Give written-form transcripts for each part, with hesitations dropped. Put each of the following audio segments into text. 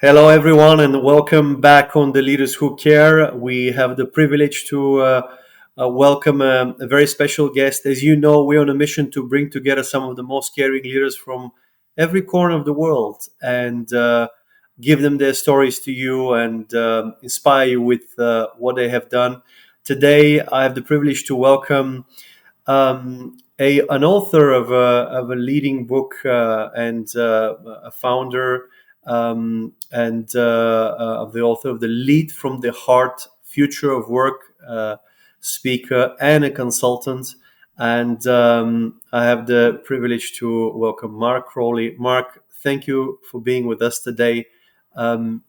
Hello, everyone, and welcome back on the Leaders Who Care. We have the privilege to welcome a very special guest. As you know, we're on a mission to bring together some of the most caring leaders from every corner of the world and give them their stories to you and inspire you with what they have done. Today, I have the privilege to welcome an author of a leading book and a founder and of the author of the Lead from the Heart Future of Work speaker and a consultant. And I have the privilege to welcome Mark Crowley. Mark, thank you for being with us today.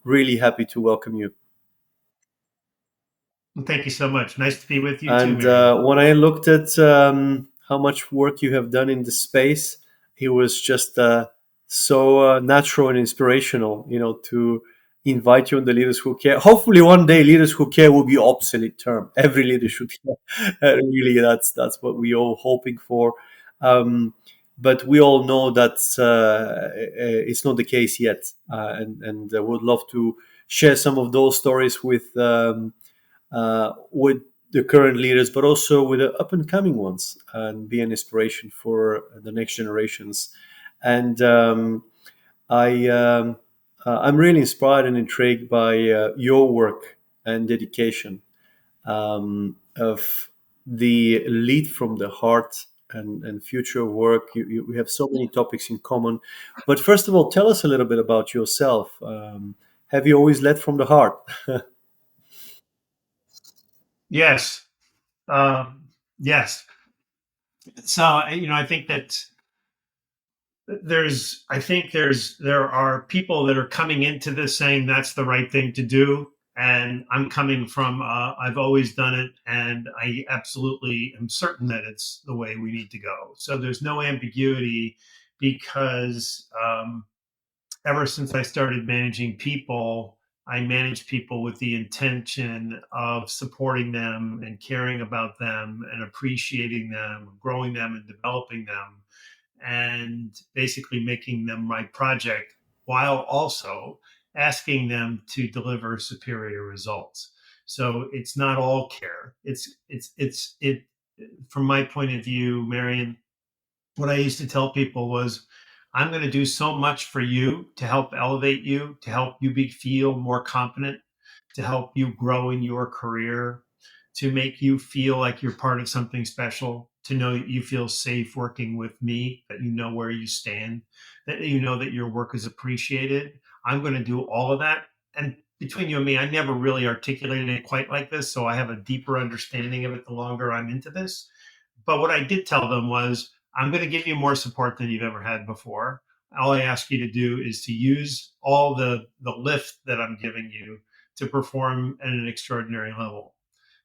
Really happy to welcome you. Well, thank you so much. Nice to be with you too, And Marion. when I looked at how much work you have done in this space, it was just so natural and inspirational, to invite you on the Leaders Who Care. Hopefully, one day, Leaders Who Care will be obsolete term. Every leader should care. Really, that's what we all hoping for. Um, but we all know that it's not the case yet, and would love to share some of those stories with the current leaders, but also with the up and coming ones, and be an inspiration for the next generations. And I'm really inspired and intrigued by your work and dedication of the lead from the heart and future of work. We have so many topics in common. But first of all, tell us a little bit about yourself. Have you always led from the heart? Yes. Um, yes. So, I think that there are people that are coming into this saying that's the right thing to do. And I'm coming from, I've always done it. And I absolutely am certain that it's the way we need to go. So there's no ambiguity because, ever since I started managing people, I manage people with the intention of supporting them and caring about them and appreciating them, growing them and developing them, and basically making them my project while also asking them to deliver superior results. So it's not all care. It from my point of view, Marion, what I used to tell people was, I'm going to do so much for you to help elevate you, to help you feel more confident, to help you grow in your career, to make you feel like you're part of something special, to know that you feel safe working with me, that you know where you stand, that you know that your work is appreciated. I'm going to do all of that. And between you and me, I never really articulated it quite like this. So I have a deeper understanding of it the longer I'm into this. But what I did tell them was, I'm going to give you more support than you've ever had before. All I ask you to do is to use all the lift that I'm giving you to perform at an extraordinary level.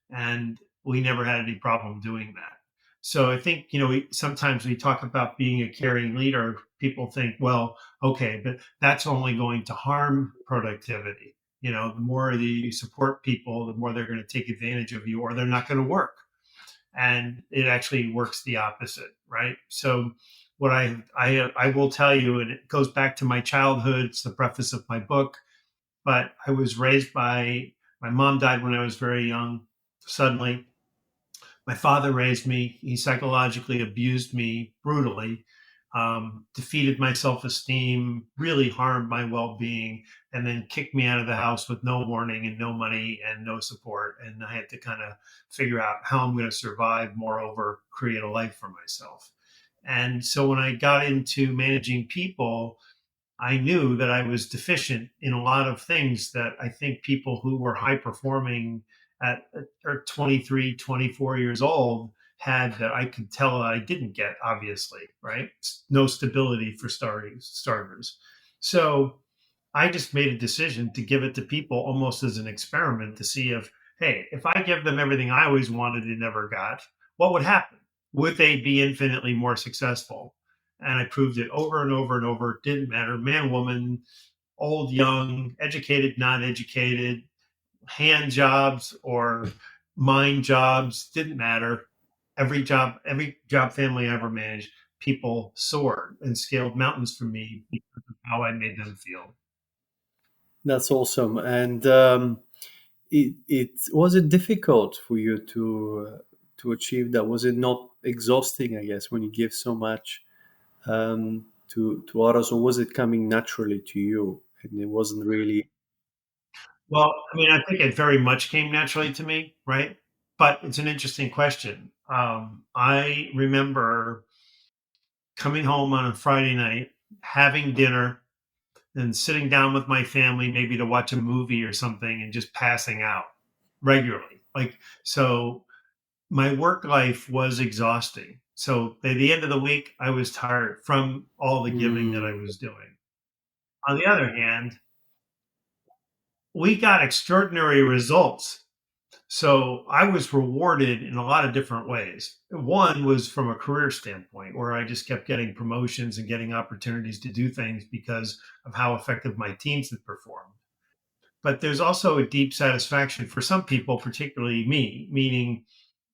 And we never had any problem doing that. So I think, sometimes we talk about being a caring leader. People think, well, okay, but that's only going to harm productivity. The more that you support people, the more they're going to take advantage of you, or they're not going to work. And it actually works the opposite, right? So what I will tell you, and it goes back to my childhood. It's the preface of my book. But I was raised by my mom died when I was very young, suddenly. My father raised me. He psychologically abused me brutally, defeated my self esteem, really harmed my well being, and then kicked me out of the house with no warning and no money and no support. And I had to kind of figure out how I'm going to survive, moreover, create a life for myself. And so when I got into managing people, I knew that I was deficient in a lot of things that I think people who were high performing at or 23, 24 years old had, that I could tell that I didn't get, obviously, right? No stability for starters. So I just made a decision to give it to people almost as an experiment to see if, hey, if I give them everything I always wanted and never got, what would happen? Would they be infinitely more successful? And I proved it over and over and over. It didn't matter, man, woman, old, young, educated, not educated, hand jobs or mind jobs, didn't matter. Every job family I ever managed, people soared and scaled mountains for me because of how I made them feel. That's awesome. And it was it difficult for you to achieve that? Was it not exhausting? I guess when you give so much to others, or was it coming naturally to you and it wasn't really? Well, I mean, I think it very much came naturally to me, right? But it's an interesting question. I remember coming home on a Friday night, having dinner, and sitting down with my family, maybe to watch a movie or something, and just passing out regularly. Like, so my work life was exhausting. So by the end of the week, I was tired from all the giving that I Mm, was doing. On the other hand, we got extraordinary results. So I was rewarded in a lot of different ways. One was from a career standpoint, where I just kept getting promotions and getting opportunities to do things because of how effective my teams had performed. But there's also a deep satisfaction for some people, particularly me, meaning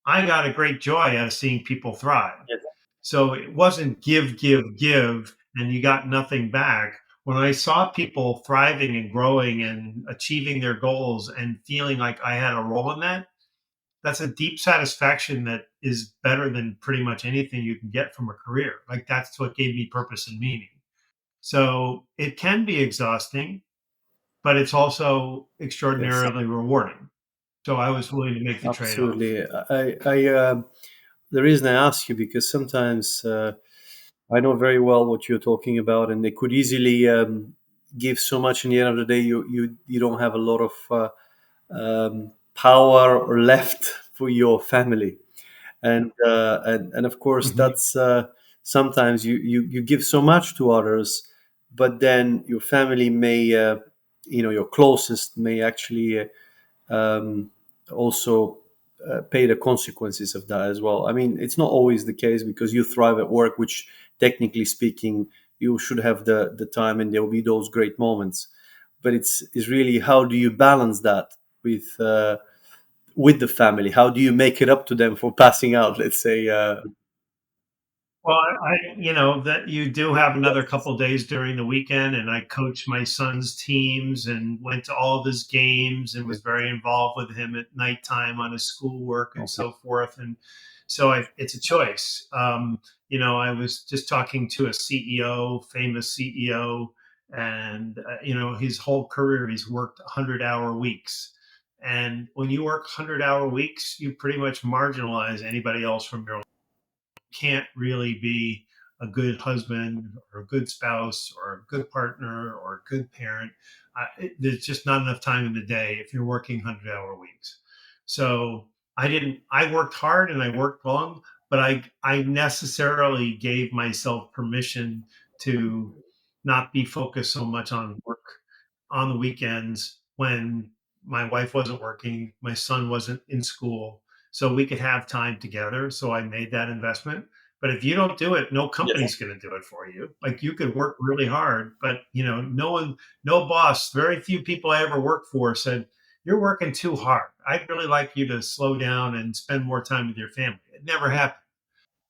I got a great joy out of seeing people thrive. yes, So it wasn't give, give, give, and you got nothing back. When I saw people thriving and growing and achieving their goals and feeling like I had a role in that, that's a deep satisfaction that is better than pretty much anything you can get from a career. Like that's what gave me purpose and meaning. So it can be exhausting, but it's also yes, extraordinarily rewarding. So I was willing to make the trade off. absolutely. The reason I ask you because sometimes I know very well what you're talking about, and they could easily give so much. In the end of the day, you don't have a lot of power left for your family, and of course Mhm. that's sometimes you give so much to others, but then your family may your closest may actually um, also pay the consequences of that as well. I mean, it's not always the case because you thrive at work, which technically speaking, you should have the time and there will be those great moments. But it's really how do you balance that with the family? How do you make it up to them for passing out? Let's say, Well, you know, that you do have another yes, couple days during the weekend, and I coached my son's teams and went to all of his games and yeah, was very involved with him at nighttime on his schoolwork and okay, so forth. And so it's a choice. You know, I was just talking to a CEO, famous CEO, and you know, his whole career he's worked 100-hour weeks. And when you work 100-hour weeks, you pretty much marginalize anybody else from your can't really be a good husband or a good spouse or a good partner or a good parent. There's just not enough time in the day if you're working 100-hour weeks. So I worked hard and I worked long, but I necessarily gave myself permission to not be focused so much on work on the weekends when my wife wasn't working, my son wasn't in school, so we could have time together. So I made that investment. But if you don't do it, no yes, company's going to do it for you. Like you could work really hard, but you know, no one, no boss, very few people I ever worked for said, "You're working too hard. I'd really like you to slow down and spend more time with your family." It never happened.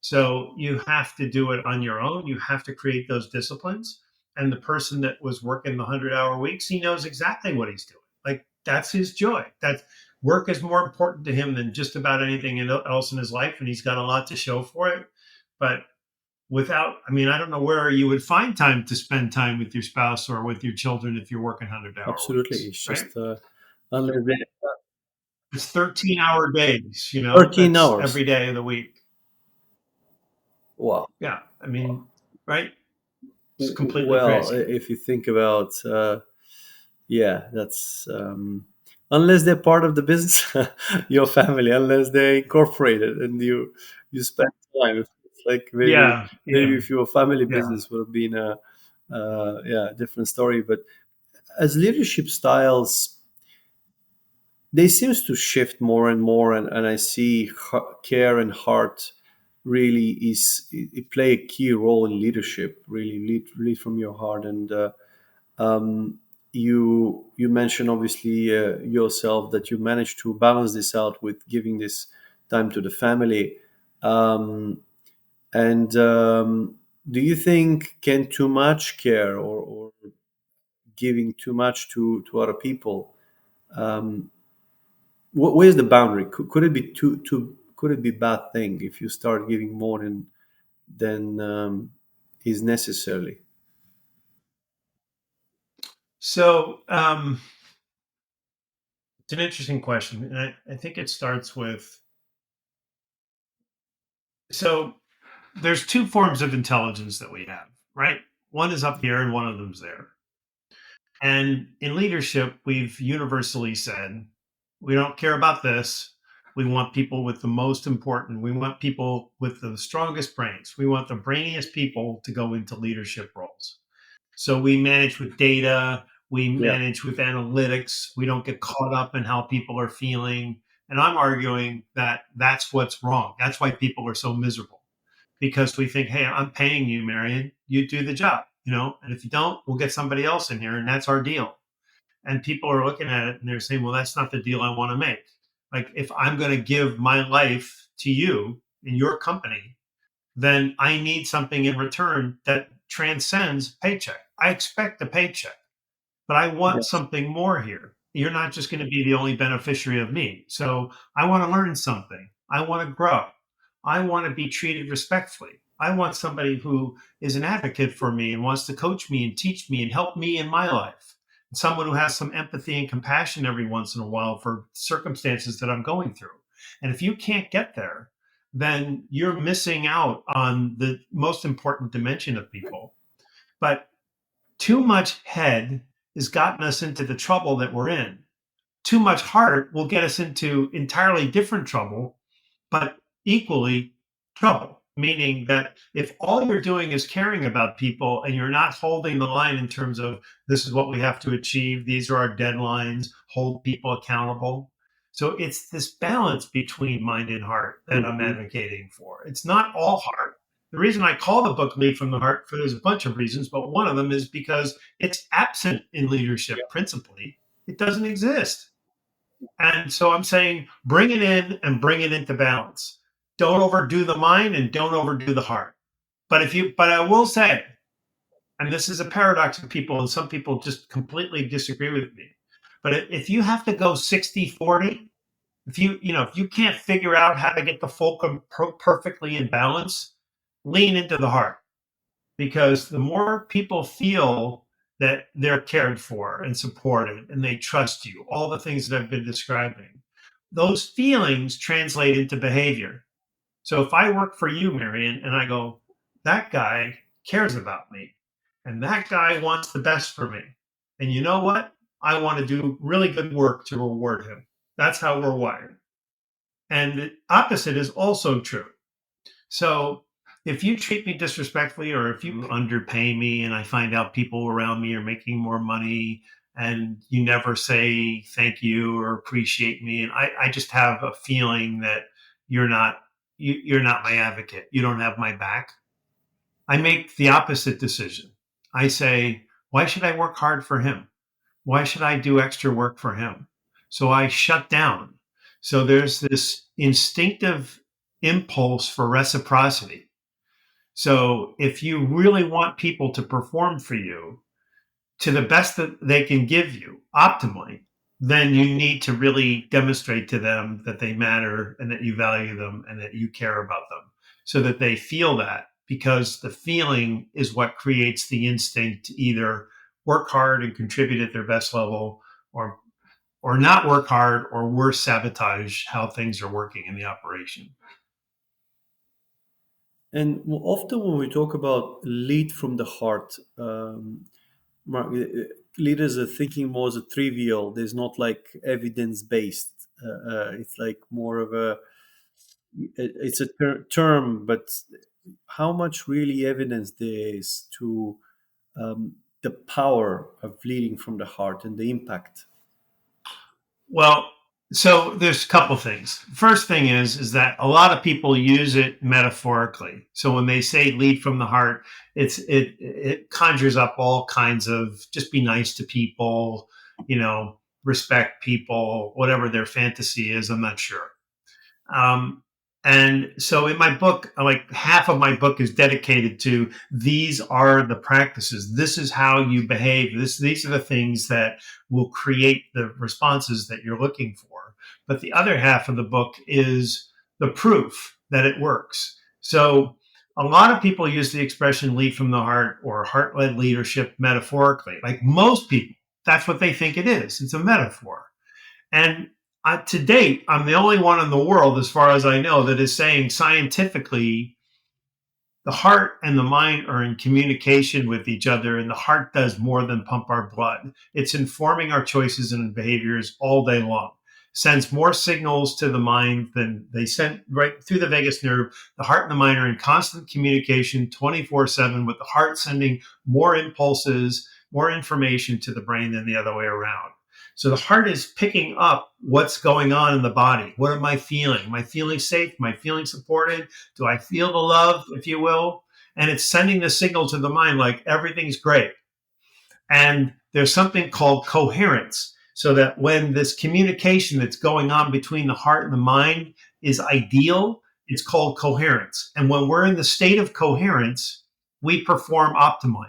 So you have to do it on your own. You have to create those disciplines. And the person that was working the 100-hour weeks, he knows exactly what he's doing. Like that's his joy. That work is more important to him than just about anything else in his life. And he's got a lot to show for it. But without, I mean, I don't know where you would find time to spend time with your spouse or with your children if you're working 100-hour absolutely. weeks, It's right? just unless they, It's 13-hour days, you know, 13 that's hours. every day of the week. Wow. Yeah. I mean, right? It's completely Well, crazy. if you think about, yeah, that's unless they're part of the business, your family, unless they're incorporated and you spend time. It's like Yeah, maybe yeah, if your family yeah. business would have been a different story. But as leadership styles, they seems to shift more and more, and I see care and heart really it play a key role in leadership. Really lead from your heart and. Um, you mentioned obviously yourself that you managed to balance this out with giving this time to the family. And do you think can too much care or giving too much to other people. Um, where's the boundary? Could it be too? Could it be bad thing if you start giving more than is necessarily? So it's an interesting question. And I think it starts with, so there's two forms of intelligence that we have, right? One is up here and one of them's there. And in leadership, we've universally said, we don't care about this. We want people with the most important, we want people with the strongest brains. We want the brainiest people to go into leadership roles. So we manage with data, we Yeah. manage with analytics, we don't get caught up in how people are feeling. And I'm arguing that that's what's wrong. That's why people are so miserable, because we think, hey, I'm paying you, Marion, you do the job, and if you don't, we'll get somebody else in here, and that's our deal. And people are looking at it and they're saying, well, that's not the deal I want to make. Like, if I'm going to give my life to you in your company, then I need something in return that transcends paycheck. I expect a paycheck, but I want Yes. something more here. You're not just going to be the only beneficiary of me. So I want to learn something. I want to grow. I want to be treated respectfully. I want somebody who is an advocate for me and wants to coach me and teach me and help me in my life. Someone who has some empathy and compassion every once in a while for circumstances that I'm going through. And if you can't get there, then you're missing out on the most important dimension of people. But too much head has gotten us into the trouble that we're in. Too much heart will get us into entirely different trouble, but equally trouble. Meaning that if all you're doing is caring about people and you're not holding the line in terms of, this is what we have to achieve, these are our deadlines, hold people accountable. So it's this balance between mind and heart that I'm Mhm. advocating for. It's not all heart. The reason I call the book Lead from the Heart, for there's a bunch of reasons, but one of them is because it's absent in leadership principally. It doesn't exist. And so I'm saying, bring it in and bring it into balance. Don't overdo the mind and don't overdo the heart. But I will say, and this is a paradox of people, and some people just completely disagree with me. But if you have to go 60-40, if you can't figure out how to get the fulcrum perfectly in balance, lean into the heart, because the more people feel that they're cared for and supported and they trust you, all the things that I've been describing, those feelings translate into behavior. So if I work for you, Marion, and I go, that guy cares about me and that guy wants the best for me. And you know what? I want to do really good work to reward him. That's how we're wired. And the opposite is also true. So if you treat me disrespectfully, or if you underpay me and I find out people around me are making more money and you never say thank you or appreciate me, and I just have a feeling that you're not you're not my advocate, you don't have my back, I make the opposite decision. I say, why should I work hard for him? Why should I do extra work for him? So I shut down. So there's this instinctive impulse for reciprocity. So if you really want people to perform for you to the best that they can give you optimally, then you need to really demonstrate to them that they matter and that you value them and that you care about them, so that they feel that, because the feeling is what creates the instinct to either work hard and contribute at their best level, or not work hard, or worse, sabotage how things are working in the operation. And often when we talk about lead from the heart, leaders are thinking more as a trivial. There's not like evidence based. It's like more of a it's a term, but how much really evidence there is to the power of leading from the heart and the impact. Well, so there's a couple things. First thing is that a lot of people use it metaphorically. So when they say lead from the heart, it conjures up all kinds of, just be nice to people, respect people, whatever their fantasy is. I'm not sure. Um, And so in my book, like half of my book is dedicated to these are the practices. This is how you behave. These are the things that will create the responses that you're looking for. But the other half of the book is the proof that it works. So a lot of people use the expression lead from the heart or heart led leadership metaphorically. Like most people, that's what they think it is. It's a metaphor. And to date, I'm the only one in the world, as far as I know, that is saying scientifically the heart and the mind are in communication with each other, and the heart does more than pump our blood. It's informing our choices and behaviors all day long. Sends more signals to the mind than they send right through the vagus nerve. The heart and the mind are in constant communication 24/7, with the heart sending more impulses, more information to the brain than the other way around. So the heart is picking up what's going on in the body. What am I feeling? Am I feeling safe? Am I feeling supported? Do I feel the love, if you will? And it's sending the signal to the mind like everything's great. And there's something called coherence. So that when this communication that's going on between the heart and the mind is ideal, it's called coherence. And when we're in the state of coherence, we perform optimally.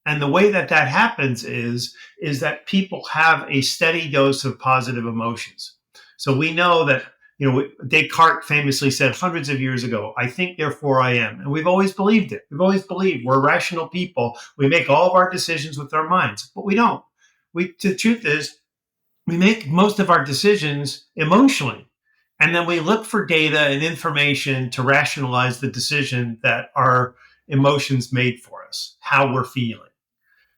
And the way that that happens is that people have a steady dose of positive emotions. So we know that, Descartes famously said hundreds of years ago, I think, therefore I am. And we've always believed it. We've always believed we're rational people. We make all of our decisions with our minds, but we don't. The truth is, we make most of our decisions emotionally. And then we look for data and information to rationalize the decision that our emotions made for us, how we're feeling.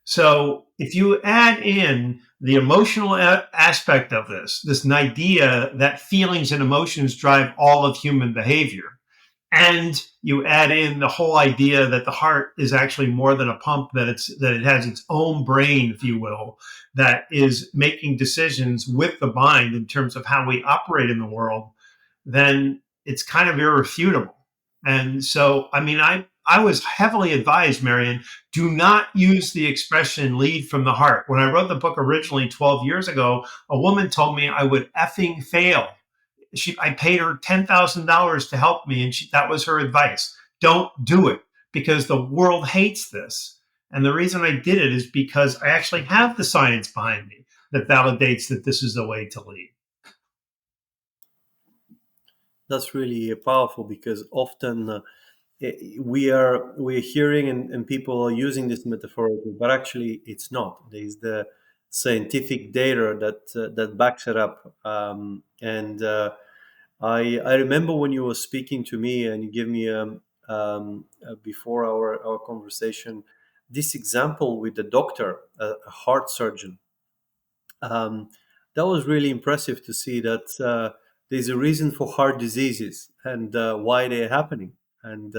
So if you add in the emotional aspect of this idea that feelings and emotions drive all of human behavior, and you add in the whole idea that the heart is actually more than a pump, that it has its own brain, if you will, that is making decisions with the mind in terms of how we operate in the world, then it's kind of irrefutable. And so, I mean, I was heavily advised, Marion, do not use the expression lead from the heart. When I wrote the book originally 12 years ago, a woman told me I would effing fail. I paid her $10,000 to help me, and that was her advice. Don't do it, because the world hates this. And the reason I did it is because I actually have the science behind me that validates that this is the way to lead. That's really powerful because often we're hearing and people are using this metaphorically, but actually it's not. There is the scientific data that backs it up. And I remember when you were speaking to me and you gave me before our conversation this example with the doctor, a heart surgeon. Um, that was really impressive to see that there's a reason for heart diseases and why they're happening, and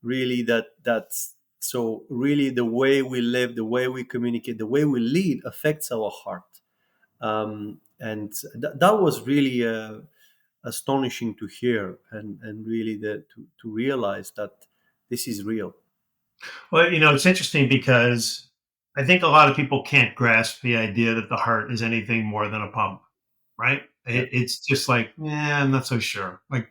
really that's so really the way we live, the way we communicate, the way we lead affects our heart. And that was really astonishing to hear, and really to realize that this is real. Well, it's interesting because I think a lot of people can't grasp the idea that the heart is anything more than a pump, right? Yeah. It's just like, yeah, I'm not so sure. Like,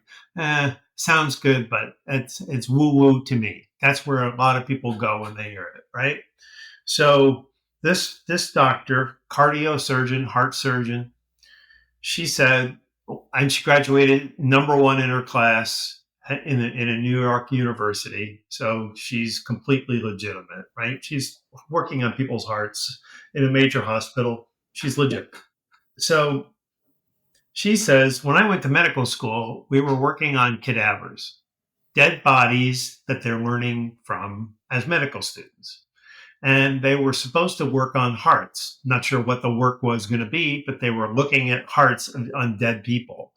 sounds good, but it's woo woo to me. That's where a lot of people go when they hear it, right? So this doctor, cardio surgeon, heart surgeon, she said, and she graduated number one in her class in a New York university. So she's completely legitimate, right? She's working on people's hearts in a major hospital. She's legit. So she says, when I went to medical school, we were working on cadavers, dead bodies that they're learning from as medical students. And they were supposed to work on hearts. Not sure what the work was going to be, but they were looking at hearts on dead people.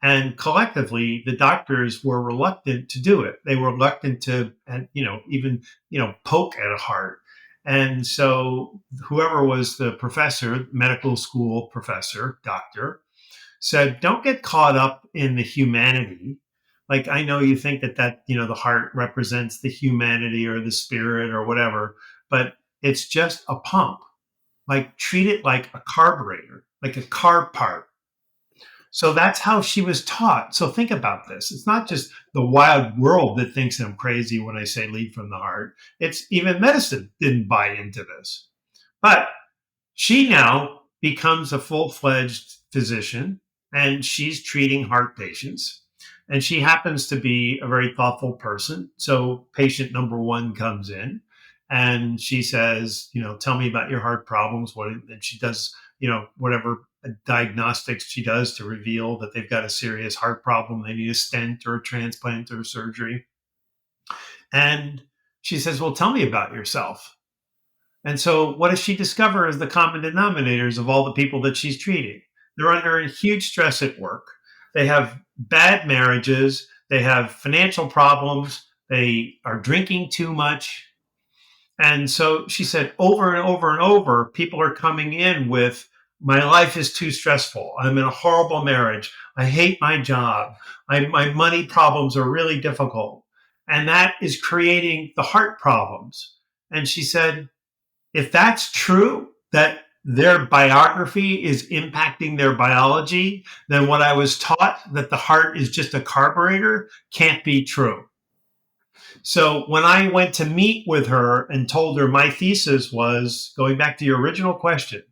And collectively, the doctors were reluctant to do it. They were reluctant to, even, poke at a heart. And so whoever was the professor, medical school professor, doctor, said, don't get caught up in the humanity. Like, I know you think that the heart represents the humanity or the spirit or whatever, but it's just a pump. Like, treat it like a carburetor, like a car part. So that's how she was taught. So think about this. It's not just the wild world that thinks I'm crazy when I say lead from the heart. It's even medicine didn't buy into this. But she now becomes a full fledged physician and she's treating heart patients. And she happens to be a very thoughtful person. So patient number one comes in and she says, tell me about your heart problems. And she does, whatever diagnostics she does to reveal that they've got a serious heart problem. They need a stent or a transplant or surgery. And she says, well, tell me about yourself. And so, what does she discover as the common denominators of all the people that she's treating? They're under huge stress at work. They have bad marriages. They have financial problems. They are drinking too much. And so she said over and over and over, people are coming in with, my life is too stressful. I'm in a horrible marriage. I hate my job. My money problems are really difficult. And that is creating the heart problems. And she said, if that's true, that their biography is impacting their biology, then what I was taught that the heart is just a carburetor can't be true. So when I went to meet with her and told her my thesis was going back to your original question,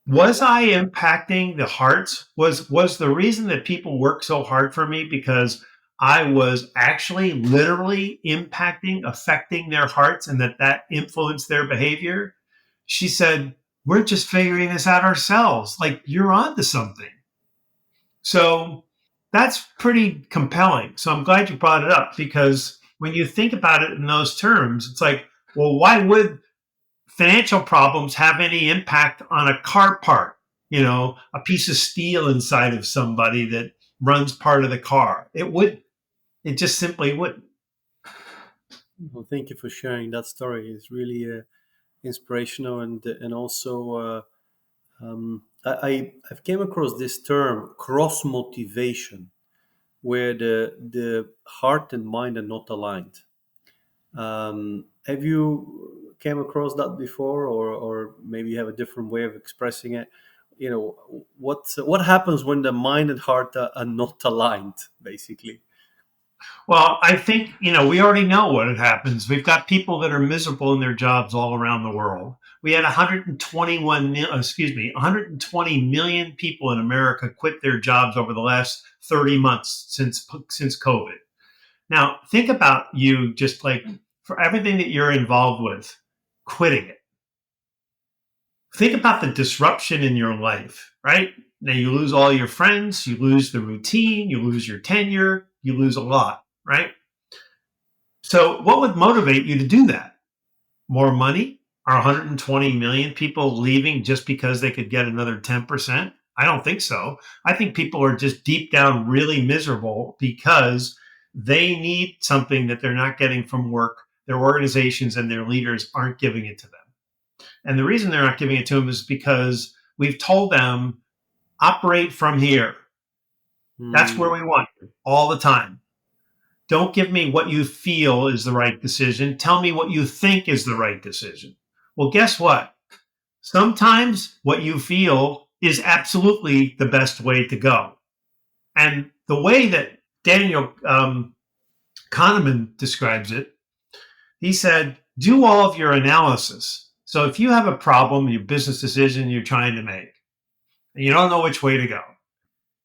was I impacting the hearts? Was the reason that people work so hard for me because I was actually literally impacting, affecting their hearts and that influenced their behavior? She said, we're just figuring this out ourselves. Like, you're onto something. So that's pretty compelling. So I'm glad you brought it up because when you think about it in those terms, it's like, well, why would financial problems have any impact on a car part? A piece of steel inside of somebody that runs part of the car. It would. It just simply wouldn't. Well, thank you for sharing that story. It's really inspirational, and also I've came across this term cross motivation, where the heart and mind are not aligned. Have you came across that before, or maybe you have a different way of expressing it? What happens when the mind and heart are not aligned, basically? Well, I think, we already know what happens. We've got people that are miserable in their jobs all around the world. We had 120 million people in America quit their jobs over the last 30 months since COVID. Now, think about you just like for everything that you're involved with, quitting it. Think about the disruption in your life, right? Now you lose all your friends, you lose the routine, you lose your tenure, you lose a lot, right? So, what would motivate you to do that? More money? Are 120 million people leaving just because they could get another 10%? I don't think so. I think people are just deep down really miserable because they need something that they're not getting from work. Their organizations and their leaders aren't giving it to them. And the reason they're not giving it to them is because we've told them, operate from here. That's where Hmm. we want you all the time. Don't give me what you feel is the right decision. Tell me what you think is the right decision. Well, guess what? Sometimes what you feel is absolutely the best way to go. And the way that Daniel Kahneman describes it, he said, do all of your analysis. So if you have a problem, your business decision you're trying to make, and you don't know which way to go,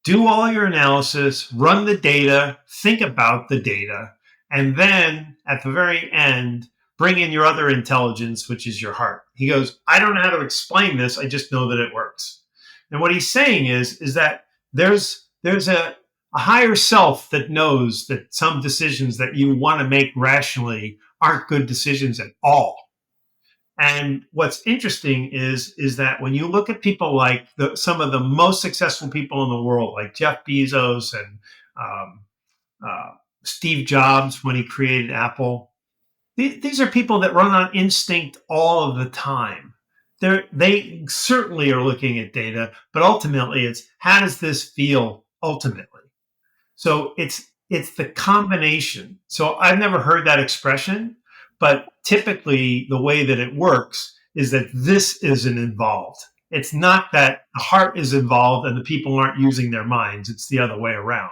do all your analysis, run the data, think about the data, and then at the very end, bring in your other intelligence, which is your heart. He goes, I don't know how to explain this. I just know that it works. And what he's saying is that there's a higher self that knows that some decisions that you want to make rationally aren't good decisions at all. And what's interesting is that when you look at people like some of the most successful people in the world, like Jeff Bezos and um, uh, Steve Jobs when he created Apple, these are people that run on instinct all of the time. They certainly are looking at data, but ultimately it's how does this feel ultimately? So it's the combination. So I've never heard that expression, but typically the way that it works is that this isn't involved. It's not that the heart is involved and the people aren't using their minds. It's the other way around.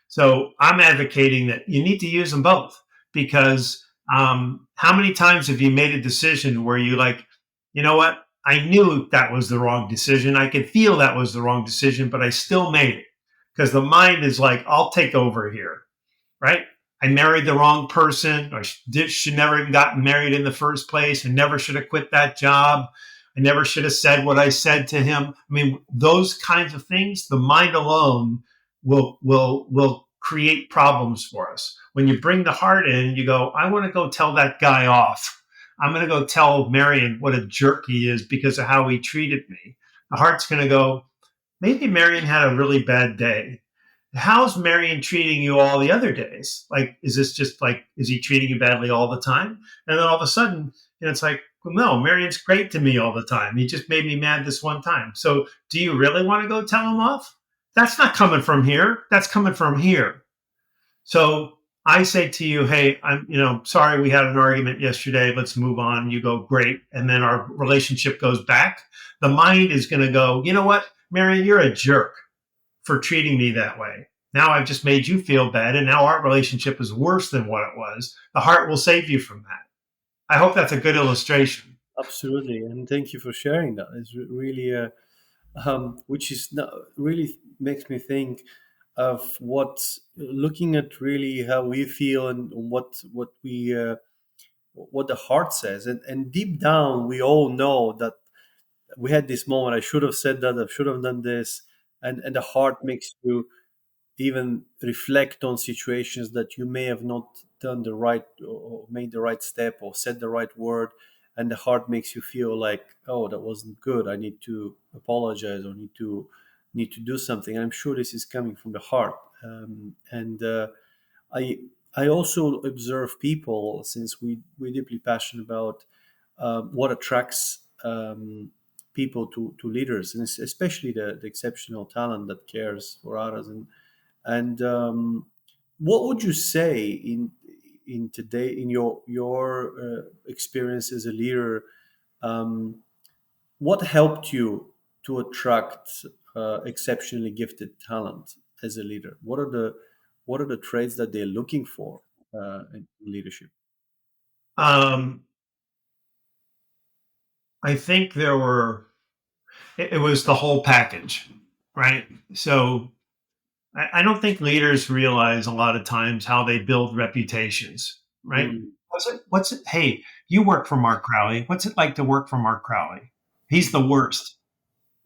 So I'm advocating that you need to use them both because how many times have you made a decision where you like, you know what? I knew that was the wrong decision. I could feel that was the wrong decision, but I still made it because the mind is like, I'll take over here, right? I married the wrong person, or should never even gotten married in the first place, and never should have quit that job. I never should have said what I said to him. I mean, those kinds of things, the mind alone will create problems for us. When you bring the heart in, you go, I want to go tell that guy off. I'm going to go tell Marion what a jerk he is because of how he treated me. The heart's going to go, maybe Marion had a really bad day. How's Marion treating you all the other days? Like, is this just like, is he treating you badly all the time? And then all of a sudden, it's like, well, no, Marion's great to me all the time. He just made me mad this one time. So do you really want to go tell him off? That's not coming from here. That's coming from here. So I say to you, hey, I'm, sorry we had an argument yesterday. Let's move on. You go, great. And then our relationship goes back. The mind is going to go, you know what, Marion, you're a jerk for treating me that way. Now I've just made you feel bad, and now our relationship is worse than what it was. The heart will save you from that. I hope that's a good illustration. Absolutely, and thank you for sharing that. It's really, which is not, really makes me think of what, looking at really how we feel and what we what the heart says, and deep down we all know that we had this moment. I should have said that. I should have done this, and the heart makes you even reflect on situations that you may have not done the right, or made the right step, or said the right word, and the heart makes you feel like, oh, that wasn't good. I need to apologize, or need to do something. I'm sure this is coming from the heart. And I I also observe people, since we're deeply passionate about what attracts people to leaders, and especially the exceptional talent that cares for others. And what would you say in today, in your experience as a leader? Um, what helped you to attract exceptionally gifted talent as a leader? What are the traits that they're looking for in leadership? Um, I think it was the whole package, right? So I don't think leaders realize a lot of times how they build reputations, right? Mm, What's it? Hey, you work for Mark Crowley. What's it like to work for Mark Crowley? He's the worst.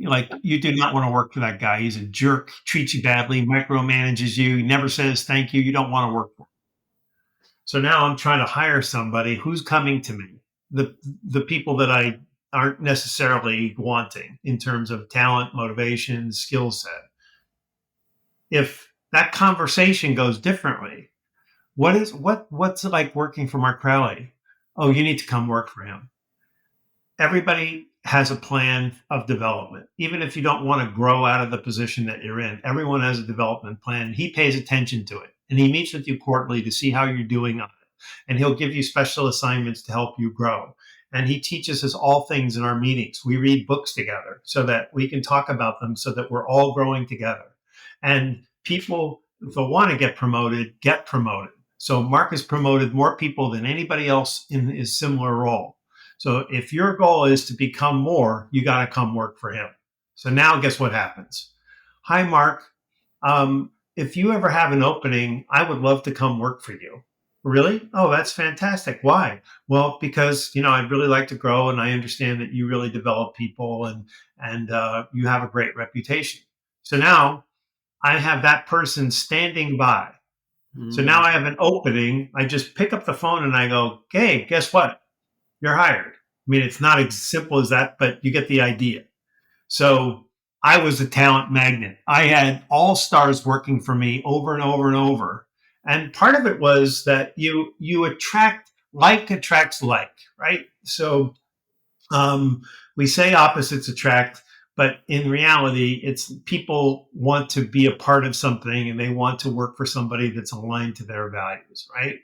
Like, you do not want to work for that guy. He's a jerk, treats you badly, micromanages you, never says thank you. You don't want to work for him. So now I'm trying to hire somebody who's coming to me. The people that I aren't necessarily wanting in terms of talent, motivation, skill set. If that conversation goes differently, what's it like working for Mark Crowley? Oh, you need to come work for him. Everybody has a plan of development. Even if you don't want to grow out of the position that you're in, everyone has a development plan. He pays attention to it, and he meets with you quarterly to see how you're doing on it. And he'll give you special assignments to help you grow. And he teaches us all things in our meetings. We read books together so that we can talk about them, so that we're all growing together. And people, if they want to get promoted. So Mark has promoted more people than anybody else in his similar role. So if your goal is to become more, you got to come work for him. So now guess what happens? Hi, Mark. If you ever have an opening, I would love to come work for you. Really? Oh, that's fantastic. Why? Well, because I'd really like to grow, and I understand that you really develop people, and you have a great reputation. So now I have that person standing by. So now mm, I have an opening. I just pick up the phone and I go, hey, guess what? You're hired. I mean, it's not as simple as that, but you get the idea. So I was a talent magnet. I had all stars working for me over and over and over. And part of it was that you attract, like attracts like, right? So um, we say opposites attract, but in reality, it's people want to be a part of something, and they want to work for somebody that's aligned to their values, right?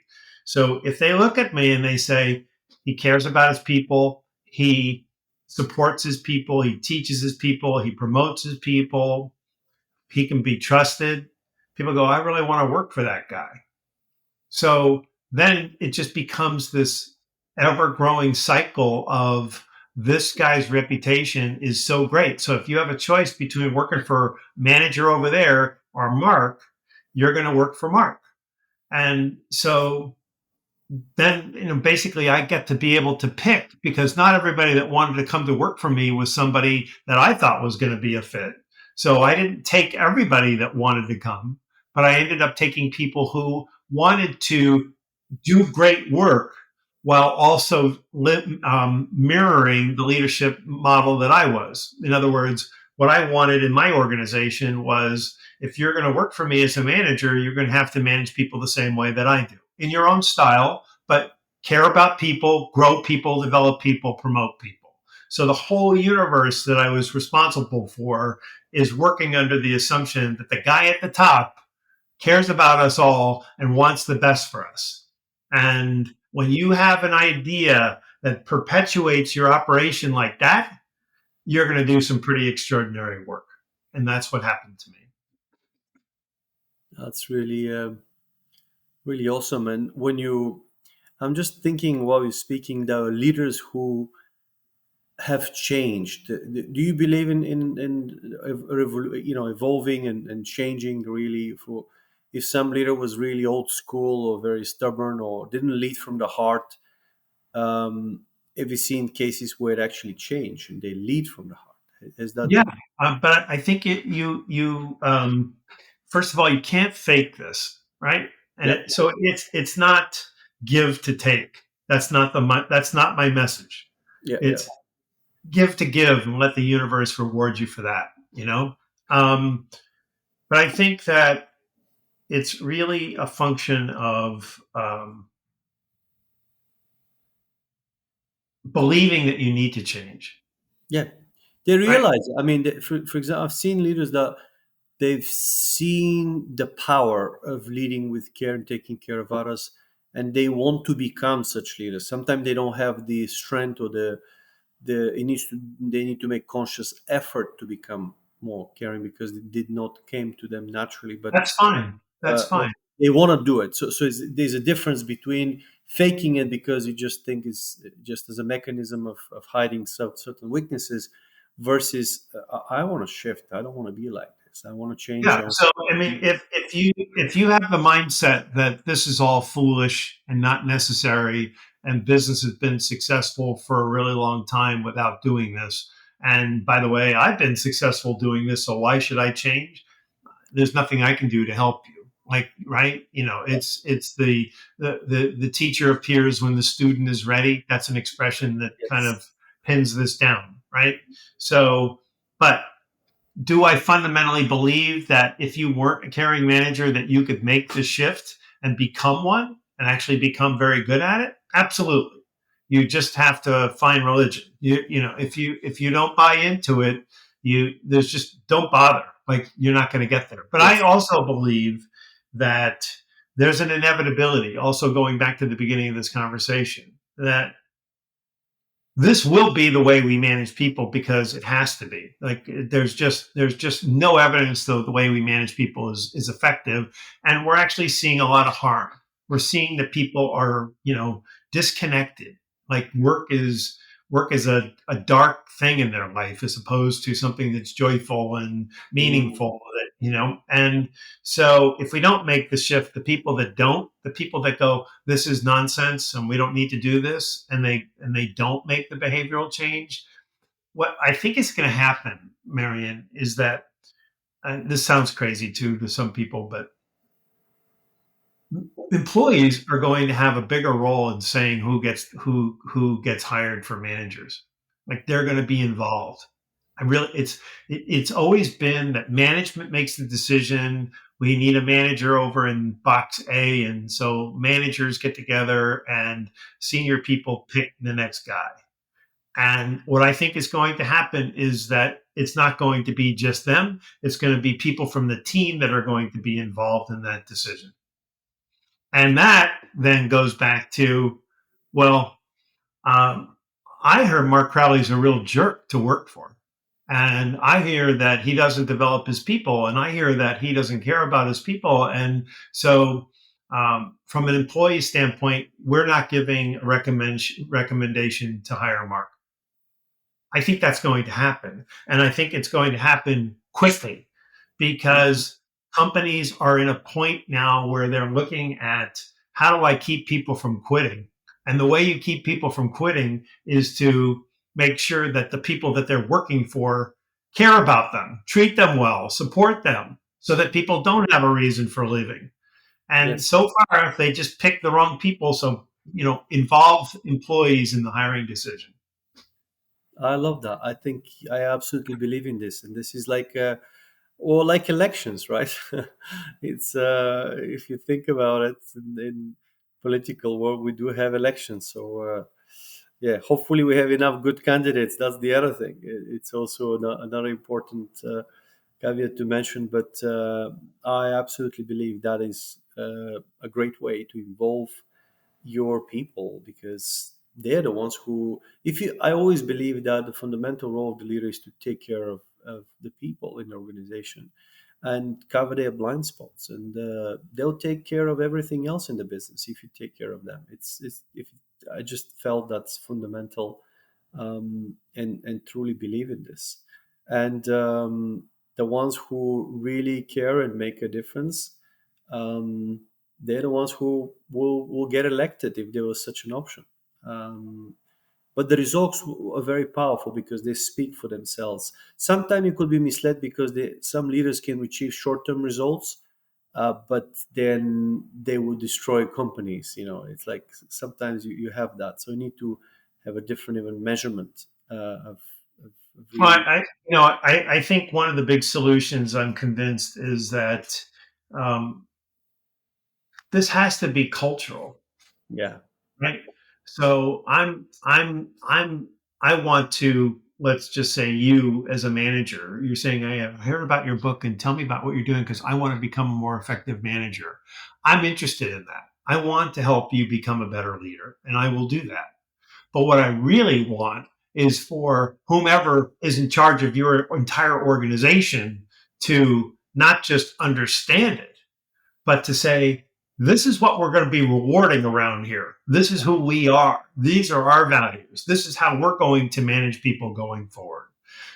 So if they look at me and they say, he cares about his people, he's supports his people, he teaches his people, he promotes his people, he can be trusted. People go, I really want to work for that guy. So then it just becomes this ever growing cycle of this guy's reputation is so great. So if you have a choice between working for manager over there or Mark, you're going to work for Mark. And so then, basically I get to be able to pick, because not everybody that wanted to come to work for me was somebody that I thought was going to be a fit. So I didn't take everybody that wanted to come, but I ended up taking people who wanted to do great work while also mirroring the leadership model that I was. In other words, what I wanted in my organization was, if you're going to work for me as a manager, you're going to have to manage people the same way that I do, in your own style, but care about people, grow people, develop people, promote people. So the whole universe that I was responsible for is working under the assumption that the guy at the top cares about us all and wants the best for us. And when you have an idea that perpetuates your operation like that, you're going to do some pretty extraordinary work. And that's what happened to me. That's really really awesome. And I'm just thinking while you're speaking, the leaders who have changed. Do you believe evolving and changing really? For if some leader was really old school or very stubborn or didn't lead from the heart, have you seen cases where it actually changed and they lead from the heart? Is that Yeah, but I think you first of all, you can't fake this, right? And yeah, so it's not give to take. That's not my message. yeah, yeah, It's give to give and let the universe reward you for that. Um, but I think that it's really a function of believing that you need to change, yeah? They right? realize. I mean, for example, I've seen leaders that they've seen the power of leading with care and taking care of others, and they want to become such leaders. Sometimes they don't have the strength or they need to make conscious effort to become more caring because it did not came to them naturally. But That's fine. That's but fine. they want to do it. There's a difference between faking it because you just think it's just as a mechanism of hiding certain weaknesses versus I want to shift. I don't want to be like this. I want to change. Yeah. So I mean, if you have the mindset that this is all foolish and not necessary, and business has been successful for a really long time without doing this, and by the way, I've been successful doing this, so why should I change? There's nothing I can do to help you. Like, right? It's the teacher appears when the student is ready. That's an expression that kind Yes. of pins this down, right? So, but do I fundamentally believe that if you weren't a caring manager, that you could make the shift and become one and actually become very good at it? Absolutely. You just have to find religion. If you don't buy into it, there's just don't bother. Like, you're not going to get there. But I Yes. also believe that there's an inevitability. Also, going back to the beginning of this conversation, that this will be the way we manage people because it has to be. Like, there's just no evidence though the way we manage people is effective, and we're actually seeing a lot of harm. We're seeing that people are disconnected. Like, work is a dark thing in their life as opposed to something that's joyful and Mm, meaningful. And so if we don't make the shift, the people that go, this is nonsense and we don't need to do this, and they don't make the behavioral change, what I think is going to happen, Marion, is that, this sounds crazy too to some people, but employees are going to have a bigger role in saying who gets hired for managers. Like, they're going to be involved. It's always been that management makes the decision. We need a manager over in box A, and so managers get together and senior people pick the next guy. And what I think is going to happen is that it's not going to be just them. It's going to be people from the team that are going to be involved in that decision. And that then goes back to, well, um, I heard Mark Crowley's a real jerk to work for. And I hear that he doesn't develop his people, and I hear that he doesn't care about his people. And so, from an employee standpoint, we're not giving a recommendation to hire Mark. I think that's going to happen. And I think it's going to happen quickly because companies are in a point now where they're looking at how do I keep people from quitting? And the way you keep people from quitting is to make sure that the people that they're working for care about them, treat them well, support them so that people don't have a reason for leaving. And Yes, so far, if they just pick the wrong people, so, involve employees in the hiring decision. I love that. I think I absolutely believe in this, and this is like or like elections, right? It's if you think about it, in political world, we do have elections. So yeah, hopefully we have enough good candidates. That's the other thing. It's also another important caveat to mention. But I absolutely believe that is a great way to involve your people, because they're the ones who, if you I always believe that the fundamental role of the leader is to take care of the people in the organization and cover their blind spots, and they'll take care of everything else in the business if you take care of them. It's if I just felt that's fundamental, and truly believe in this. And the ones who really care and make a difference, um, they're the ones who will get elected if there was such an option. Um, but the results are very powerful because they speak for themselves. Sometimes you could be misled because some leaders can achieve short-term results, but then they will destroy companies. It's like sometimes you have that. So you need to have a different even measurement of Well, really, I think one of the big solutions, I'm convinced, is that um, this has to be cultural, yeah. right? So I want to, let's just say, you as a manager, you're saying, I heard about your book and tell me about what you're doing because I want to become a more effective manager. I'm interested in that. I want to help you become a better leader, and I will do that. But what I really want is for whomever is in charge of your entire organization to not just understand it, but to say, this is what we're going to be rewarding around here. This is who we are. These are our values. This is how we're going to manage people going forward.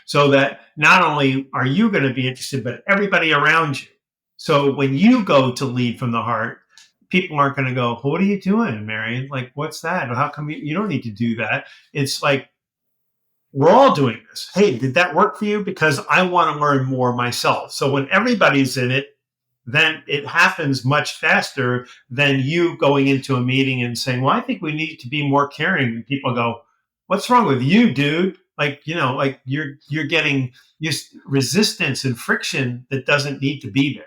So that not only are you going to be interested, but everybody around you. So when you go to lead from the heart, people aren't going to go, well, what are you doing, Marion? Like, what's that? How come you don't need to do that? It's like, we're all doing this. Hey, did that work for you? Because I want to learn more myself. So when everybody's in it, then it happens much faster than you going into a meeting and saying, well, I think we need to be more caring. And people go, what's wrong with you, dude? Like, like you're getting just resistance and friction that doesn't need to be there.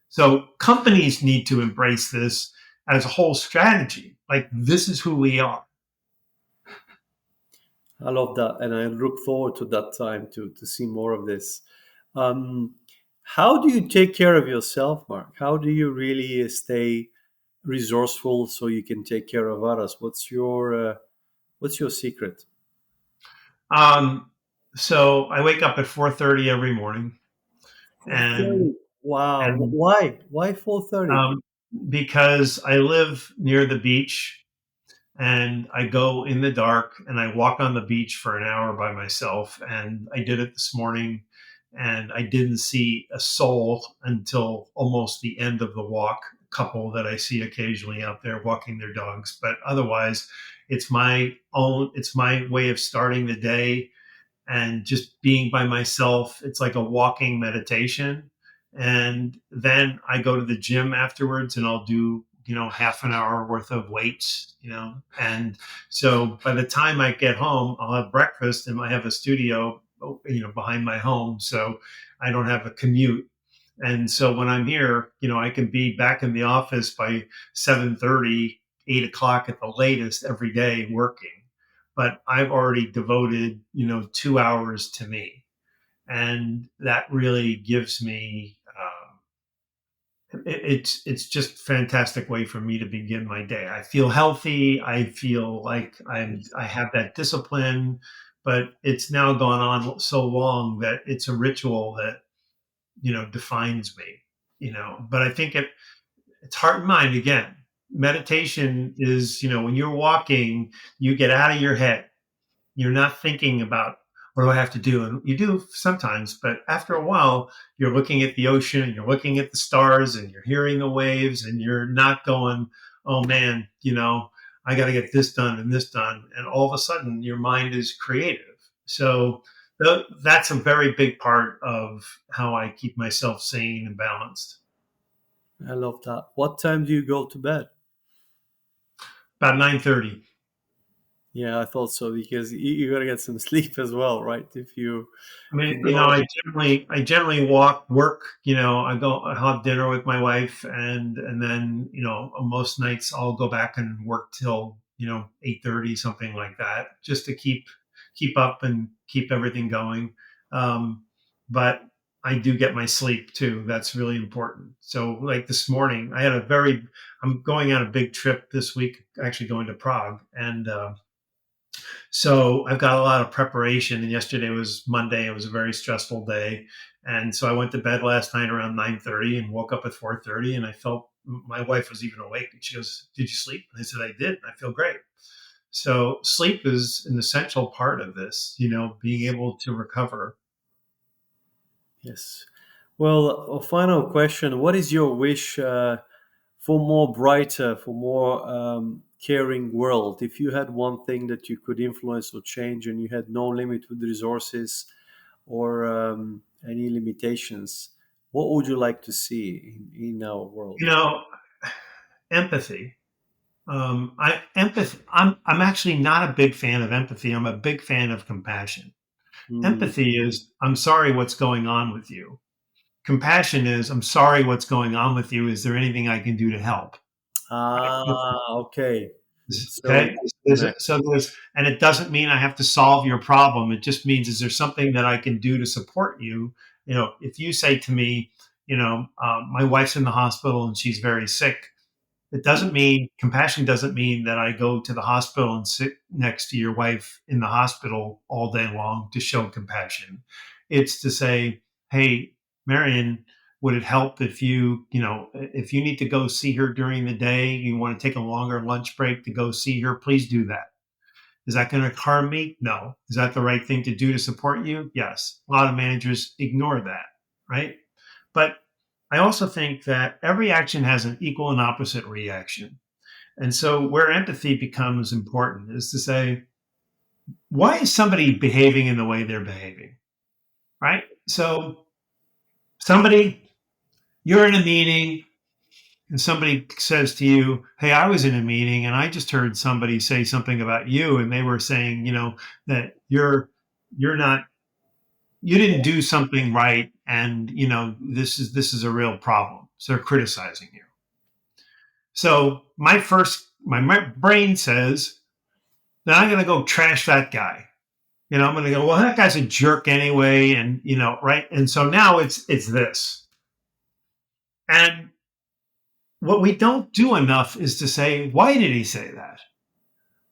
So companies need to embrace this as a whole strategy. Like, this is who we are. I love that, and I look forward to that time to see more of this. Um, how do you take care of yourself, Mark? How do you really stay resourceful so you can take care of others? What's your secret? Um, so I wake up at 4:30 every morning, and 4:30. Wow. and Why 4:30? um, because I live near the beach, and I go in the dark and I walk on the beach for an hour by myself. And I did it this morning, and I didn't see a soul until almost the end of the walk. A couple that I see occasionally out there walking their dogs, but otherwise, it's my way of starting the day and just being by myself. It's like a walking meditation. And then I go to the gym afterwards and I'll do, half an hour worth of weights, And so by the time I get home, I'll have breakfast and I have a studio, behind my home. So I don't have a commute. And so when I'm here, I can be back in the office by 7:30, 8 o'clock at the latest every day working. But I've already devoted, 2 hours to me. And that really gives me it's just a fantastic way for me to begin my day. I feel healthy. I feel like I have that discipline, but it's now gone on so long that it's a ritual that defines me. But I think it's heart and mind again. Meditation is when you're walking, you get out of your head. You're not thinking about what do I have to do, and you do sometimes, but after a while, you're looking at the ocean and you're looking at the stars and you're hearing the waves, and you're not going, oh man, I got to get this done and this done, and all of a sudden your mind is creative. So that's a very big part of how I keep myself sane and balanced. I love that. What time do you go to bed? About 9:30. Yeah, I thought so because you gotta get some sleep as well, right? If you I mean, go, I generally work. I have dinner with my wife, and then most nights I'll go back and work till 8:30, something like that, just to keep up and keep everything going. But I do get my sleep too. That's really important. So, like this morning, I'm going on a big trip this week, actually going to Prague, and so I've got a lot of preparation. And yesterday was Monday. It was a very stressful day. And so I went to bed last night around 9:30 and woke up at 4:30. And I felt my wife was even awake. And she goes, "Did you sleep?" And I said, "I did. And I feel great." So sleep is an essential part of this, being able to recover. yes. Well, a final question: what is your wish for more brighter, for more caring world? If you had one thing that you could influence or change, and you had no limit with resources or any limitations, what would you like to see in our world? You know, empathy. I'm actually not a big fan of empathy. I'm a big fan of compassion. Mm. Empathy is, I'm sorry what's going on with you. Compassion is, I'm sorry what's going on with you. Is there anything I can do to help? Right? Okay. So Okay. you connect. And it doesn't mean I have to solve your problem. It just means, is there something that I can do to support you? If you say to me, my wife's in the hospital and she's very sick, it doesn't mean compassion doesn't mean that I go to the hospital and sit next to your wife in the hospital all day long to show compassion. It's to say, hey, Marion, would it help if if you need to go see her during the day, you want to take a longer lunch break to go see her, please do that. Is that going to harm me? No. Is that the right thing to do to support you? Yes. A lot of managers ignore that, right? But I also think that every action has an equal and opposite reaction. And so, where empathy becomes important is to say, why is somebody behaving in the way they're behaving? Right? So, somebody, you're in a meeting and somebody says to you, "Hey, I was in a meeting and I just heard somebody say something about you, and they were saying, that you're not, you didn't do something right, and this is a real problem." So they're criticizing you. So my brain says, then I'm going to go trash that guy. I'm going to go, well, that guy's a jerk anyway. And, right. And so now it's this. And what we don't do enough is to say, why did he say that?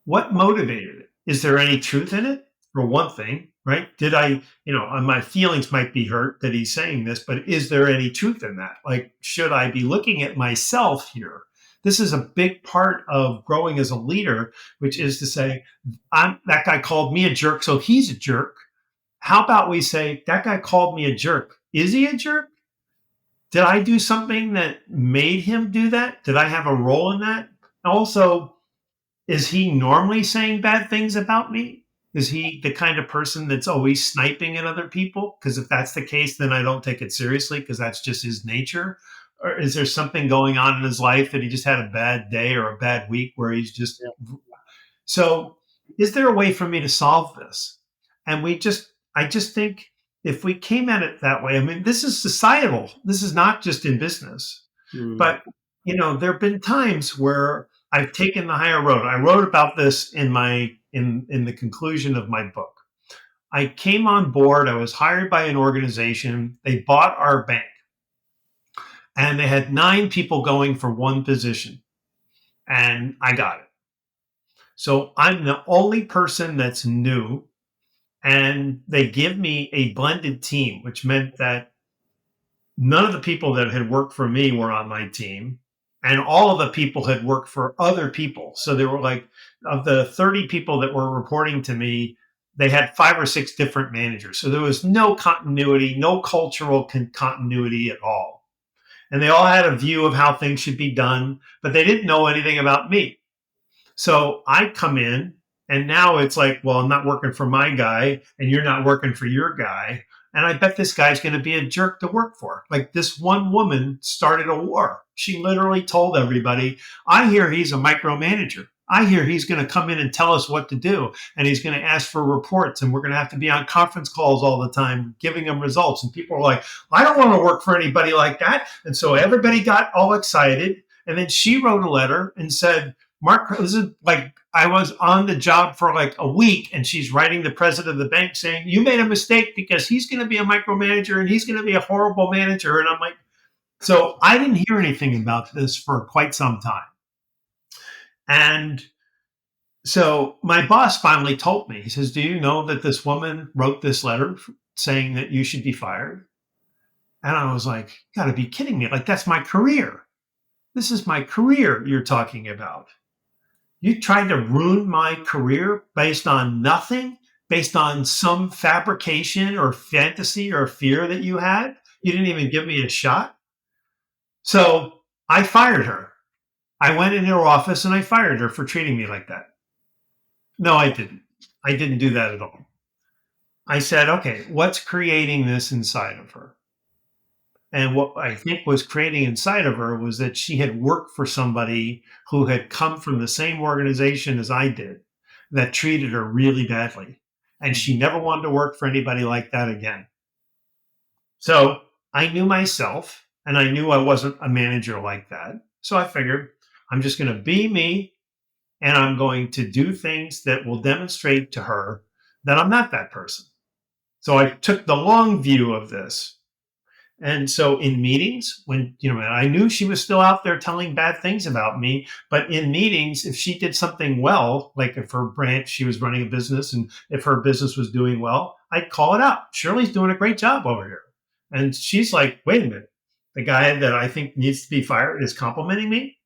What motivated it? Is there any truth in it? For one thing, right? Did I, my feelings might be hurt that he's saying this, but is there any truth in that? Like, should I be looking at myself here? This is a big part of growing as a leader, which is to say, that guy called me a jerk, so he's a jerk. How about we say, that guy called me a jerk? Is he a jerk? Did I do something that made him do that? Did I have a role in that? Also, is he normally saying bad things about me? Is he the kind of person that's always sniping at other people? Because if that's the case, then I don't take it seriously because that's just his nature. Or is there something going on in his life that he just had a bad day or a bad week where he's just Yeah. so? Is there a way for me to solve this? And I just think if we came at it that way, I mean, this is societal. This is not just in business. Mm. But there have been times where I've taken the higher road. I wrote about this in the conclusion of my book. I came on board. I was hired by an organization. They bought our bank, and they had 9 people going for one position, and I got it. So I'm the only person that's new, and they give me a blended team, which meant that none of the people that had worked for me were on my team, and all of the people had worked for other people. So there were like, of the 30 people that were reporting to me, they had 5 or 6 different managers. So there was no continuity, no cultural continuity at all. And they all had a view of how things should be done, but they didn't know anything about me. So I come in, and now it's like, well, I'm not working for my guy and you're not working for your guy. And I bet this guy's going to be a jerk to work for. Like, this one woman started a war. She literally told everybody, I hear he's a micromanager. I hear he's going to come in and tell us what to do. And he's going to ask for reports. And we're going to have to be on conference calls all the time, giving them results. And people are like, I don't want to work for anybody like that. And so everybody got all excited. And then she wrote a letter and said, Mark, this is like, I was on the job for like a week, and she's writing the president of the bank saying, you made a mistake because he's going to be a micromanager and he's going to be a horrible manager. And I'm like, so I didn't hear anything about this for quite some time. And so my boss finally told me, he says, do you know that this woman wrote this letter saying that you should be fired? And I was like, you got to be kidding me. Like, that's my career. This is my career you're talking about. You tried to ruin my career based on nothing, based on some fabrication or fantasy or fear that you had. You didn't even give me a shot. So I fired her. I went in her office and I fired her for treating me like that. No, I didn't. I didn't do that at all. I said, okay, what's creating this inside of her? And what I think was creating inside of her was that she had worked for somebody who had come from the same organization as I did, that treated her really badly. And she never wanted to work for anybody like that again. So I knew myself, and I knew I wasn't a manager like that. So I figured, I'm just going to be me, and I'm going to do things that will demonstrate to her that I'm not that person. So I took the long view of this. And so in meetings, when, I knew she was still out there telling bad things about me, but in meetings, if she did something well, like if her branch, she was running a business, and if her business was doing well, I'd call it out. Shirley's doing a great job over here. And she's like, wait a minute, the guy that I think needs to be fired is complimenting me.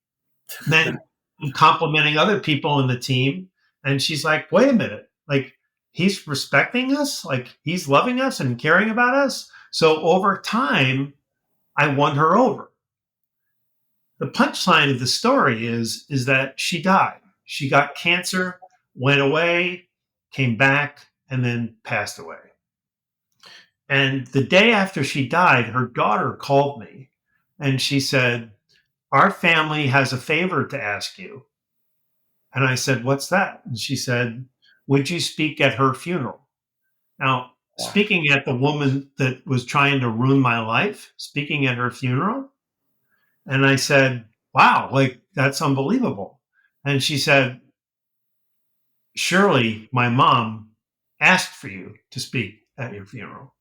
Then I'm complimenting other people in the team. And she's like, wait a minute, like, he's respecting us, like he's loving us and caring about us. So over time, I won her over. The punchline of the story is that she died. She got cancer, went away, came back, and then passed away. And the day after she died, her daughter called me and she said, our family has a favor to ask you. And I said, what's that? And she said, would you speak at her funeral? Now, Wow. speaking at the woman that was trying to ruin my life, speaking at her funeral. And I said, wow, like, that's unbelievable. And she said, surely my mom asked for you to speak at your funeral.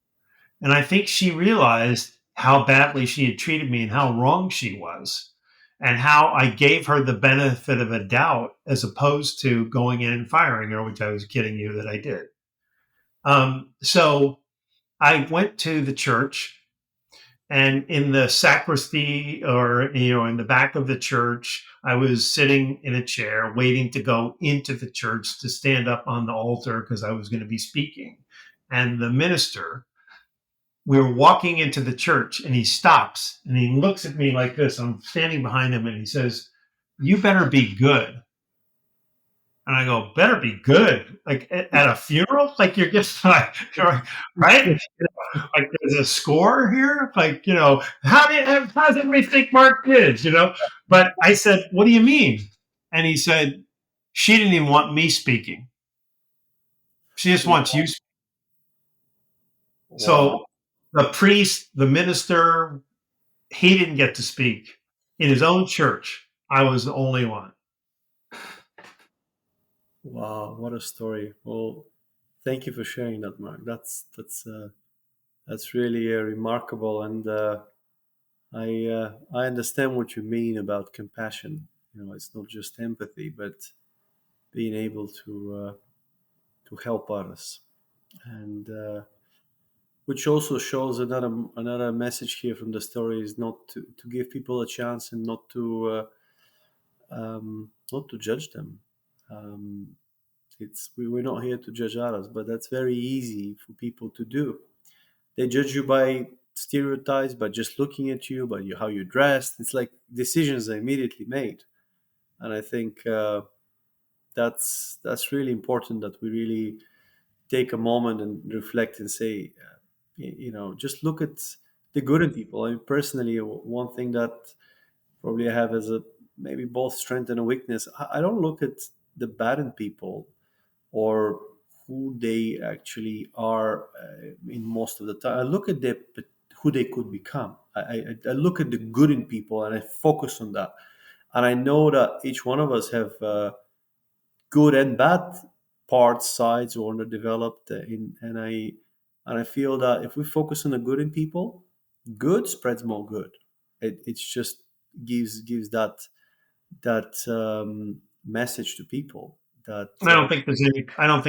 And I think she realized how badly she had treated me and how wrong she was, and how I gave her the benefit of a doubt as opposed to going in and firing her, which I was kidding you that I did. So I went to the church, and in the sacristy, or in the back of the church, I was sitting in a chair waiting to go into the church to stand up on the altar because I was going to be speaking. And the minister, we were walking into the church, and he stops and he looks at me like this. I'm standing behind him, and he says, you better be good. And I go, better be good, like at a funeral, like you're just like, right? Like, there's a score here. Like, how does everybody think Mark did? But I said, what do you mean? And he said, she didn't even want me speaking. She just wants you. Wow. So the priest, the minister, he didn't get to speak in his own church. I was the only one. Wow. What a story. Well, thank you for sharing that, Mark. That's really remarkable. And I understand what you mean about compassion. It's not just empathy, but being able to help others, and which also shows another message here from the story is not to give people a chance and not to judge them. Um, we're not here to judge others, but that's very easy for people to do. They judge you by stereotypes, by just looking at you, by how you dressed. It's like decisions are immediately made, and I think that's really important that we really take a moment and reflect and say, just look at the good in people. I mean, personally, one thing that probably I have as a maybe both strength and a weakness. I don't look at the bad in people or who they actually are in most of the time. I look at who they could become. I look at the good in people and I focus on that. And I know that each one of us have good and bad parts, sides, or underdeveloped. And I feel that if we focus on the good in people, good spreads more good. It's just gives that message to people that I don't think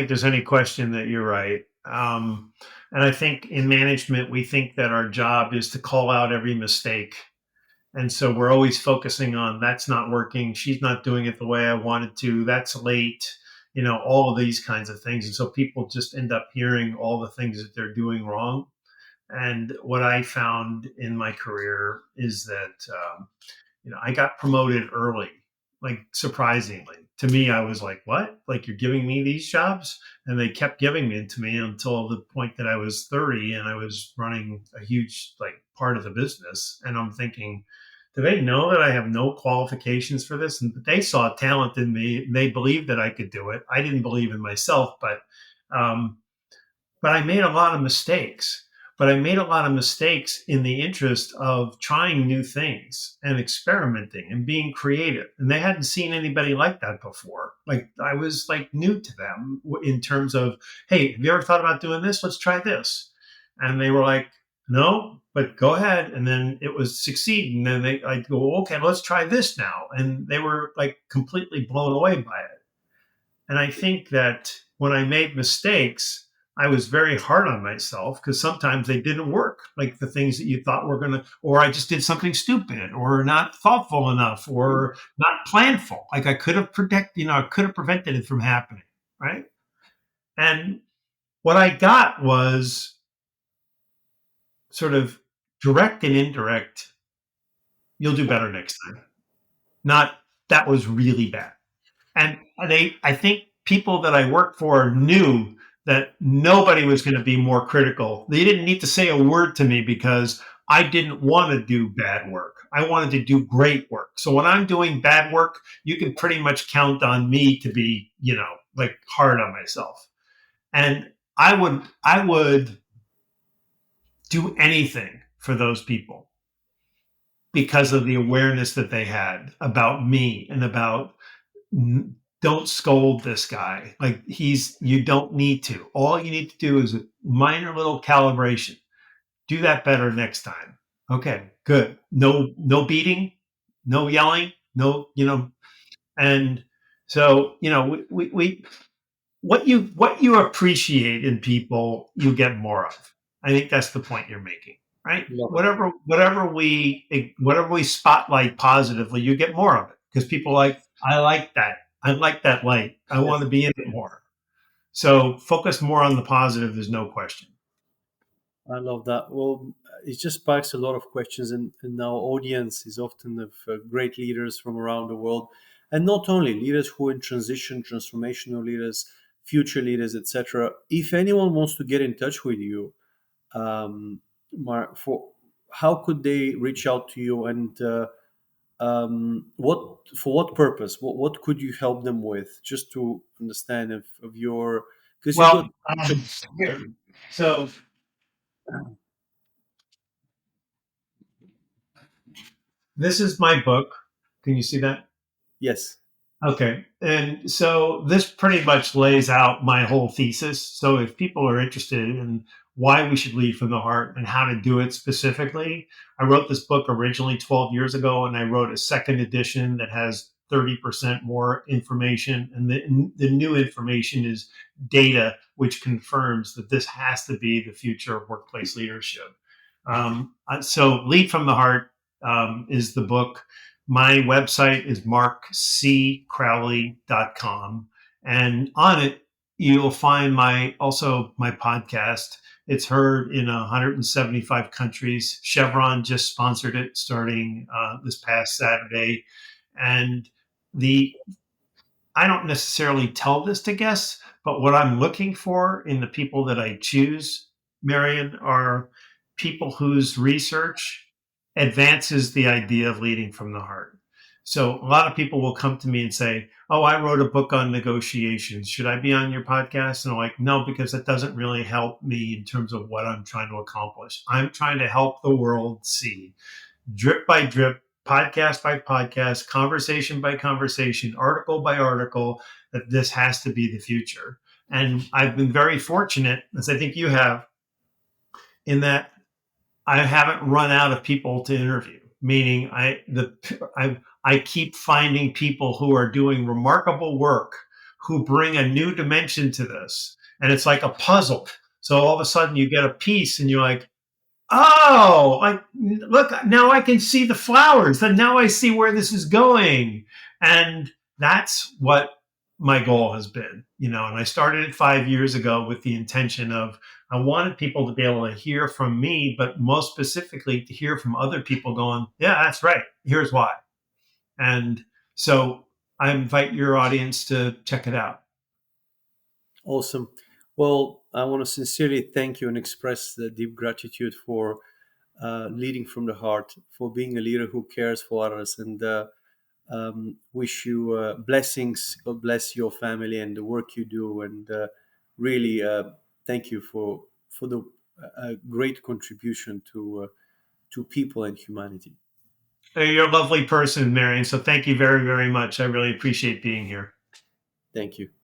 there's any question that you're right. And I think in management, we think that our job is to call out every mistake. And so we're always focusing on that's not working. She's not doing it the way I wanted to. That's late. All of these kinds of things. And so people just end up hearing all the things that they're doing wrong. And what I found in my career is that I got promoted early, like surprisingly. To me, I was like, what? Like, you're giving me these jobs? And they kept giving it to me until the point that I was 30 and I was running a huge, like, part of the business. And I'm thinking, do they know that I have no qualifications for this? And they saw talent in me. They believed that I could do it. I didn't believe in myself, um, but I made a lot of mistakes. But I made a lot of mistakes in the interest of trying new things and experimenting and being creative. And they hadn't seen anybody like that before. Like, I was like new to them in terms of, hey, have you ever thought about doing this? Let's try this. And they were like, no, but go ahead. And then it was succeed. And then I'd go, okay, let's try this now. And they were like completely blown away by it. And I think that when I made mistakes, I was very hard on myself because sometimes they didn't work, like the things that you thought were going to, or I just did something stupid or not thoughtful enough or not planful. Like I could have I could have prevented it from happening. Right. And what I got was sort of direct and indirect. You'll do better next time. Not that was really bad. And I think people that I worked for knew that nobody was going to be more critical. They didn't need to say a word to me because I didn't want to do bad work. I wanted to do great work. So when I'm doing bad work, you can pretty much count on me to be, like hard on myself. And I would do anything for those people because of the awareness that they had about me and about don't scold this guy. Like you don't need to. All you need to do is a minor little calibration. Do that better next time. Okay, good. No beating, no yelling, no, and so, we what you appreciate in people, you get more of. I think that's the point you're making, right? love it. Whatever we spotlight positively, you get more of it because people like, I like that. I like that light. I Yes, want to be in it more. So focus more on the positive. There's no question. I love that. Well, it just sparks a lot of questions, and our audience is often of great leaders from around the world, and not only leaders who are in transition, transformational leaders, future leaders, etc. If anyone wants to get in touch with you, for how could they reach out to you, and what for what purpose? What could you help them with? Just to understand of your because you've got Well, so this is my book. Can you see that? yes. Okay. And so this pretty much lays out my whole thesis. So if people are interested in why we should lead from the heart and how to do it specifically. I wrote this book originally 12 years ago, and I wrote a second edition that has 30% more information. And the new information is data, which confirms that this has to be the future of workplace leadership. So, Lead from the Heart is the book. My website is markccrowley.com. And on it, you'll find my podcast. It's heard in 175 countries. Chevron just sponsored it starting this past Saturday. And the I don't necessarily tell this to guests, but what I'm looking for in the people that I choose, Marion, are people whose research advances the idea of leading from the heart. So a lot of people will come to me and say, "Oh, I wrote a book on negotiations. Should I be on your podcast?" And I'm like, "No, because that doesn't really help me in terms of what I'm trying to accomplish. I'm trying to help the world see, drip by drip, podcast by podcast, conversation by conversation, article by article, that this has to be the future." And I've been very fortunate, as I think you have, in that I haven't run out of people to interview. Meaning, I keep finding people who are doing remarkable work, who bring a new dimension to this, and it's like a puzzle. So all of a sudden, you get a piece, and you're like, "Oh, I look now. I can see the flowers, and now I see where this is going." And that's what my goal has been, And I started it 5 years ago with the intention of I wanted people to be able to hear from me, but most specifically to hear from other people going, "Yeah, that's right. Here's why." And so I invite your audience to check it out. Awesome. Well, I want to sincerely thank you and express the deep gratitude for leading from the heart, for being a leader who cares for others, and wish you blessings. God bless your family and the work you do, and really thank you for the great contribution to people and humanity. You're a lovely person, Marion. So thank you very, very much. I really appreciate being here. Thank you.